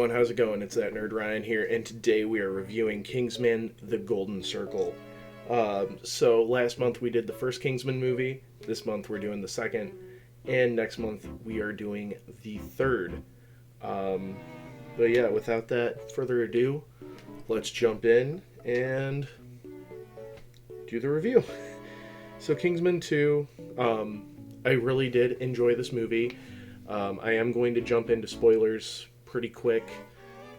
everyone, how's it going? It's that nerd Ryan here, and today we are reviewing Kingsman: The Golden Circle. So last month we did the first Kingsman movie. This month we're doing the second, and next month we are doing the third. Um, but yeah, without that further ado, let's jump in and do the review. So Kingsman 2, I really did enjoy this movie. I am going to jump into spoilers pretty quick.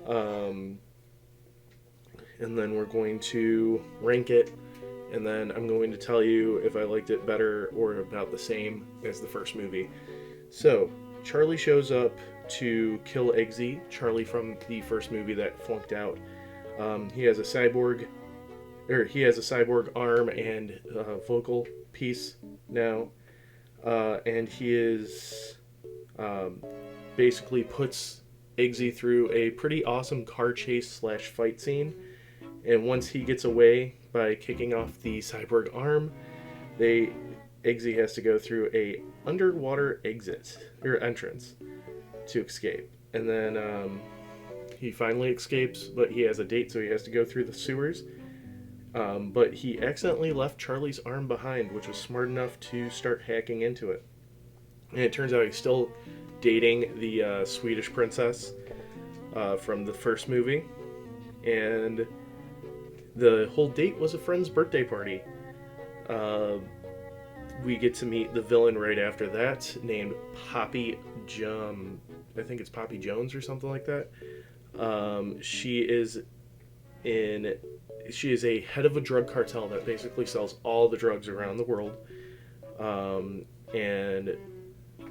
Um, and then we're going to rank it. And then I'm going to tell you if I liked it better or about the same as the first movie. So, Charlie shows up to kill Eggsy, Charlie from the first movie that flunked out. He has a cyborg arm and vocal piece now. And he is basically puts Eggsy through a pretty awesome car chase slash fight scene. And once he gets away by kicking off the cyborg arm, Eggsy has to go through a underwater entrance to escape. And then he finally escapes, but he has a date, so he has to go through the sewers. But he accidentally left Charlie's arm behind, which was smart enough to start hacking into it. And it turns out he's still dating the Swedish princess from the first movie. And the whole date was a friend's birthday party. We get to meet the villain right after that, named Poppy I think it's Poppy Jones or something like that. She is a head of a drug cartel that basically sells all the drugs around the world. And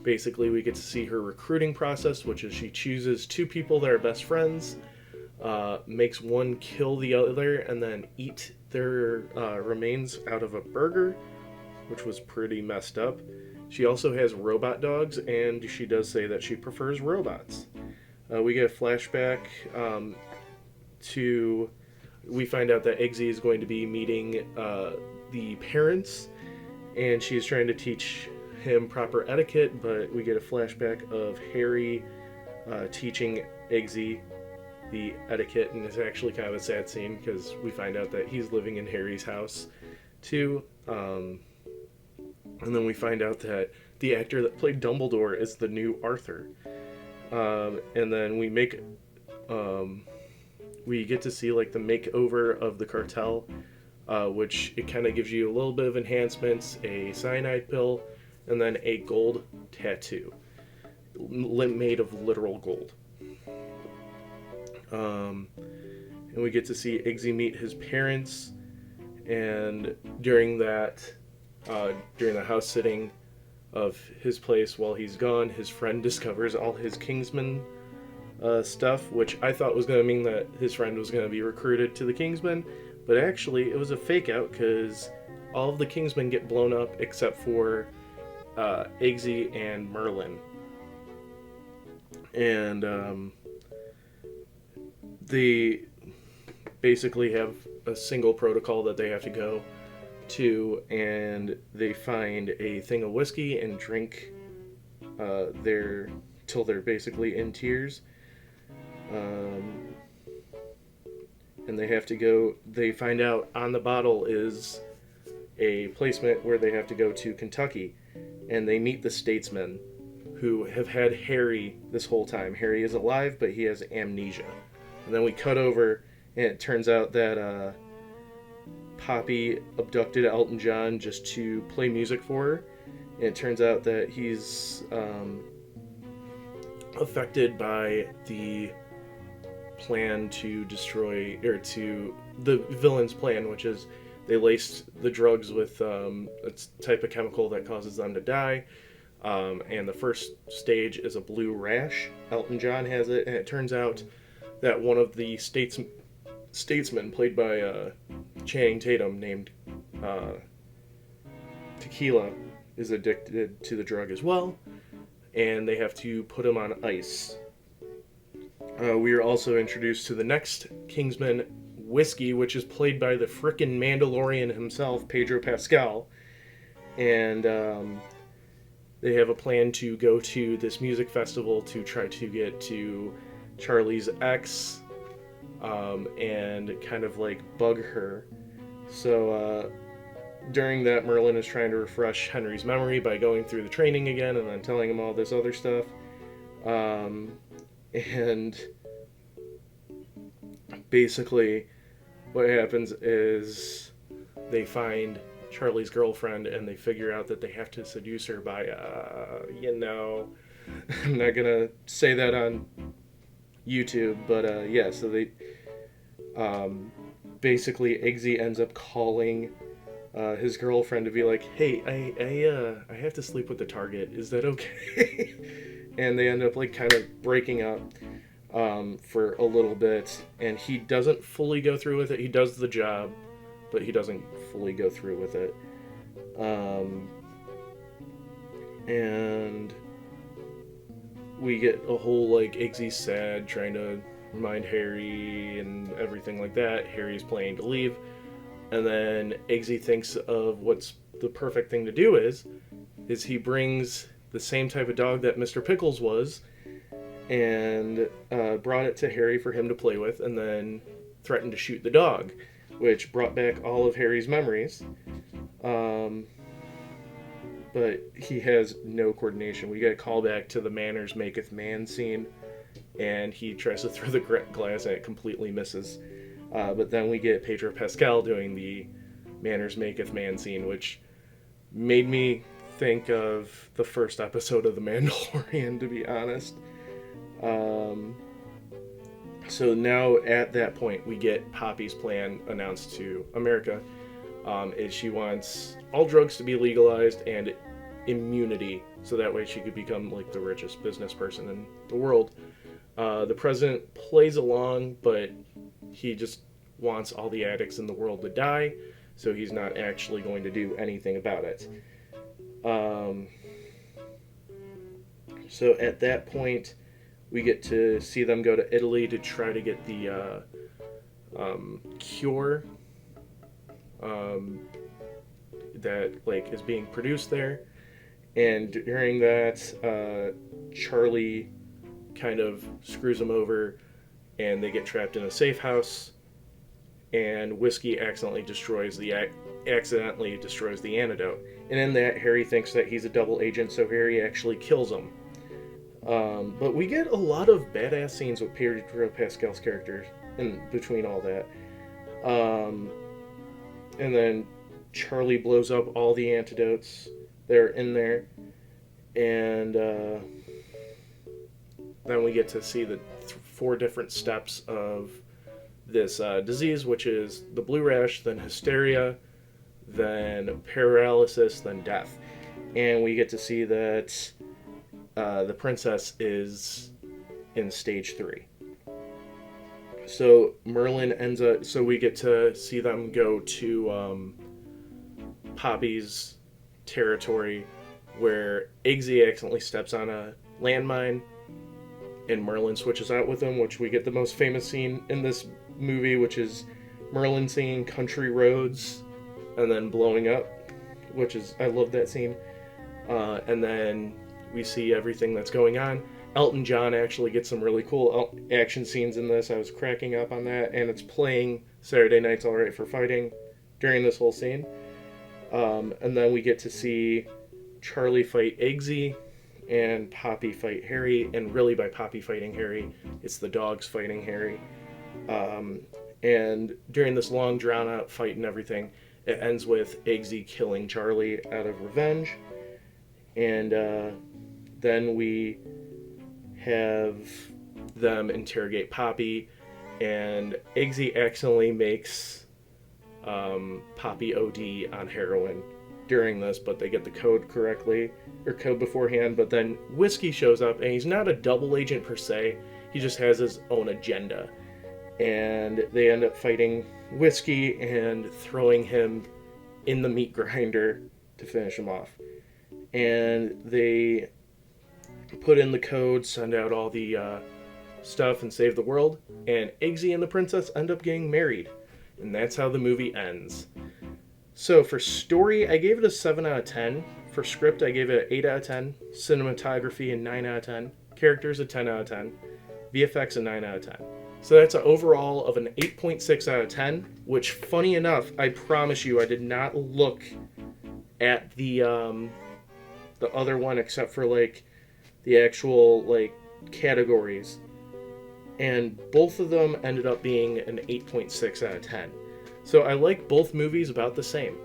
basically we get to see her recruiting process, which is she chooses two people that are best friends, makes one kill the other, and then eat their remains out of a burger, which was pretty messed up. She also has robot dogs, and she does say that she prefers robots. We get a flashback we find out that Eggsy is going to be meeting the parents, and she's trying to teach him proper etiquette, but we get a flashback of Harry teaching Eggsy the etiquette, and it's actually kind of a sad scene because we find out that he's living in Harry's house too. And then we find out that the actor that played Dumbledore is the new Arthur. And then we get to see like the makeover of the cartel, which it kind of gives you a little bit of enhancements, a cyanide pill, and then a gold tattoo made of literal gold. And we get to see Eggsy meet his parents, and during the house sitting of his place while he's gone, his friend discovers all his Kingsman stuff, which I thought was going to mean that his friend was going to be recruited to the Kingsmen, but actually it was a fake out because all of the Kingsmen get blown up except for Eggsy and Merlin. And they basically have a single protocol that they have to go to, and they find a thing of whiskey and drink till they're basically in tears. And they find out on the bottle is a placement where they have to go to Kentucky, and they meet the statesmen who have had Harry this whole time. Harry is alive, but he has amnesia. And then we cut over, and it turns out that Poppy abducted Elton John just to play music for her. And it turns out that he's affected by the plan to destroy, or to the villain's plan, which is they laced the drugs with a type of chemical that causes them to die. And the first stage is a blue rash. Elton John has it, and it turns out that one of the statesmen, played by Channing Tatum, named Tequila, is addicted to the drug as well, and they have to put him on ice. We are also introduced to the next Kingsman, Whiskey, which is played by the frickin' Mandalorian himself, Pedro Pascal, and they have a plan to go to this music festival to try to get to Charlie's ex, and kind of like bug her. So during that, Merlin is trying to refresh Henry's memory by going through the training again and then telling him all this other stuff. And basically, what happens is they find Charlie's girlfriend and they figure out that they have to seduce her by, I'm not gonna say that on YouTube, but yeah, so they basically Eggsy ends up calling his girlfriend to be like, hey, I have to sleep with the target. Is that okay? And they end up like kind of breaking up for a little bit, and he doesn't fully go through with it. He does the job, but he doesn't fully go through with it. And we get a whole like Eggsy's sad, trying to remind Harry and everything like that. Harry's planning to leave, and then Eggsy thinks of what's the perfect thing to do is he brings the same type of dog that Mr. Pickles was, and brought it to Harry for him to play with, and then threatened to shoot the dog, which brought back all of Harry's memories. But he has no coordination. We get a callback to the manners maketh man scene, and he tries to throw the glass and it completely misses. But then we get Pedro Pascal doing the manners maketh man scene, which made me think of the first episode of The Mandalorian, to be honest. So now at that point, we get Poppy's plan announced to America. Is she wants all drugs to be legalized and immunity, so that way she could become like the richest business person in the world. The president plays along, but he just wants all the addicts in the world to die, so he's not actually going to do anything about it. So at that point, we get to see them go to Italy to try to get the cure that like is being produced there. And during that, Charlie kind of screws them over, and they get trapped in a safe house. And Whiskey accidentally destroys the antidote. And in that, Harry thinks that he's a double agent, so Harry actually kills him. But we get a lot of badass scenes with Pedro Pascal's character in between all that. And then Charlie blows up all the antidotes that are in there. And then we get to see the 4 different steps of this disease, which is the blue rash, then hysteria, then paralysis, then death. And we get to see that the princess is in stage 3. So Merlin ends up, so we get to see them go to Poppy's territory, where Eggsy accidentally steps on a landmine, and Merlin switches out with him, which we get the most famous scene in this movie, which is Merlin singing Country Roads and then blowing up, which is, I love that scene. And then we see everything that's going on. Elton John actually gets some really cool action scenes in this. I was cracking up on that, and it's playing Saturday Night's All Right for Fighting during this whole scene. And then we get to see Charlie fight Eggsy and Poppy fight Harry, and really by Poppy fighting Harry, it's the dogs fighting Harry. And during this long drawn-out fight and everything, it ends with Eggsy killing Charlie out of revenge. And then we have them interrogate Poppy, and Eggsy accidentally makes Poppy OD on heroin during this, but they get the code correctly, or code beforehand. But then Whiskey shows up, and he's not a double agent per se, he just has his own agenda. And they end up fighting Whiskey and throwing him in the meat grinder to finish him off. And they put in the code, send out all the stuff, and save the world. And Eggsy and the princess end up getting married. And that's how the movie ends. So for story, I gave it a 7 out of 10. For script, I gave it an 8 out of 10. Cinematography, a 9 out of 10. Characters, a 10 out of 10. VFX a 9 out of 10. So that's an overall of an 8.6 out of 10, which, funny enough, I promise you I did not look at the other one except for like the actual like categories, and both of them ended up being an 8.6 out of 10. So I like both movies about the same.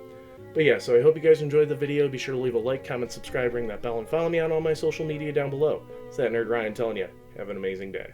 But yeah, so I hope you guys enjoyed the video. Be sure to leave a like, comment, subscribe, ring that bell, and follow me on all my social media down below. It's that Nerd Ryan telling you, have an amazing day.